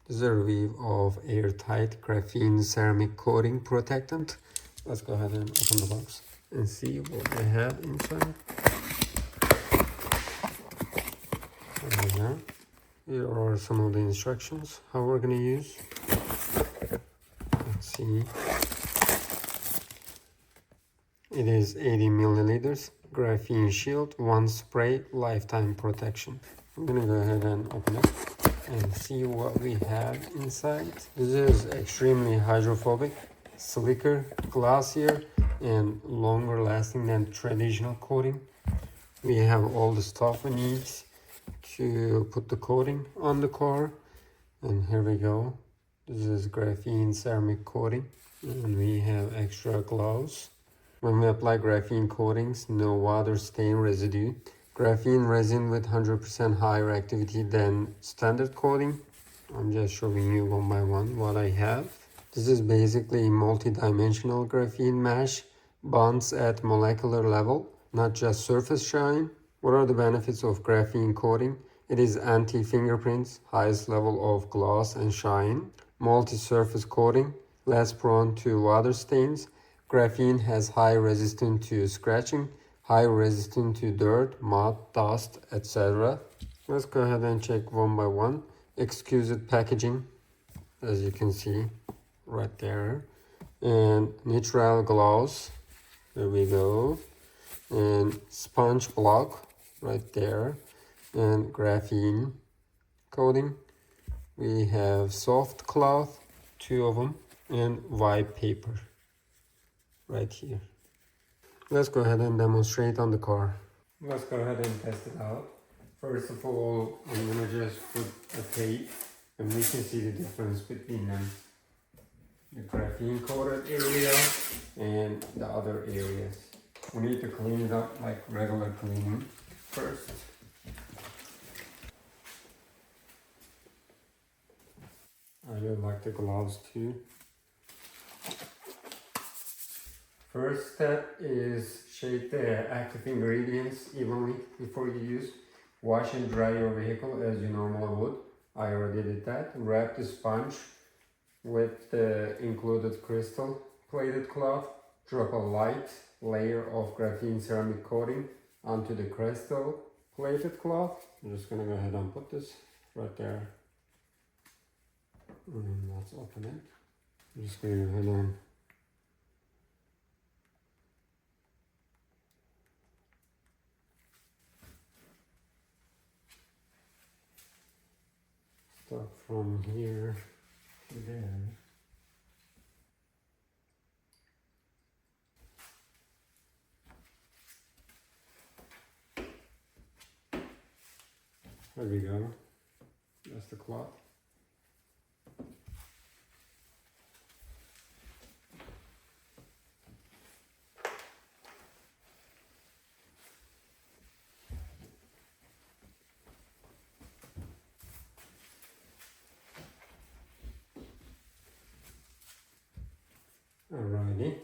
This is a review of AirTight Graphene Ceramic Coating Protectant. Let's go ahead and open the box and see what they have inside. There we go. Here are some of the instructions, how we're going to use. Let's see. It is 80 milliliters. Graphene shield, 1 spray, lifetime protection. I'm going to go ahead and open it and see what we have inside. This is extremely hydrophobic, slicker, glossier, and longer lasting than traditional coating. We have all the stuff we need to put the coating on the car. And here we go. This is graphene ceramic coating. And we have extra gloves. When we apply graphene coatings, no water stain residue. Graphene resin with 100% higher activity than standard coating. I'm just showing you one by one what I have. This is basically multi-dimensional graphene mesh, bonds at molecular level, not just surface shine. What are the benefits of graphene coating? It is anti-fingerprints, highest level of gloss and shine. Multi-surface coating, less prone to water stains. Graphene has high resistance to scratching, high resistance to dirt, mud, dust, etc. Let's go ahead and check one by one. Exquisite packaging, as you can see right there. And natural gloss, there we go. And sponge block right there. And graphene coating. We have soft cloth, 2 of them, and white paper right here. Let's go ahead and demonstrate on the car. Let's go ahead and test it out. First of all, I'm gonna just put a tape and we can see the difference between them. The graphene coated area and the other areas. We need to clean it up like regular cleaning first. I really like the gloves too. First step is shake the active ingredients evenly before you use. Wash and dry your vehicle as you normally would. I already did that. Wrap the sponge with the included crystal plated cloth. Drop a light layer of graphene ceramic coating onto the crystal plated cloth. I'm just gonna go ahead and put this right there. And let's open it. I'm just gonna go ahead and start from here to there. There we go. That's the cloth. Alrighty,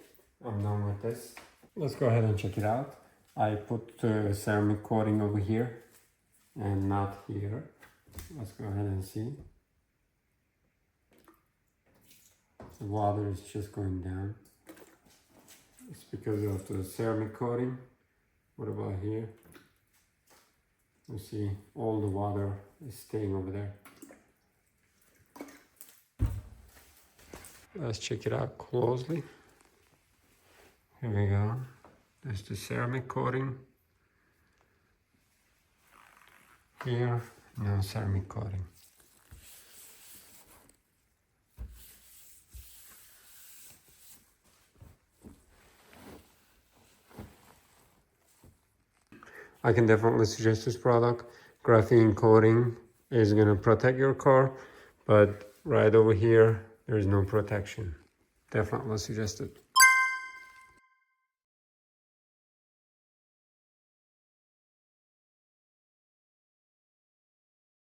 I'm done with this. Let's go ahead and check it out. I put the ceramic coating over here and not here. Let's go ahead and see. The water is just going down. It's because of the ceramic coating. What about here? You see all the water is staying over there. Let's check it out closely. Here we go. There's the ceramic coating. Here, no ceramic coating. I can definitely suggest this product. Graphene coating is gonna protect your car, but right over here, there is no protection. Definitely suggested.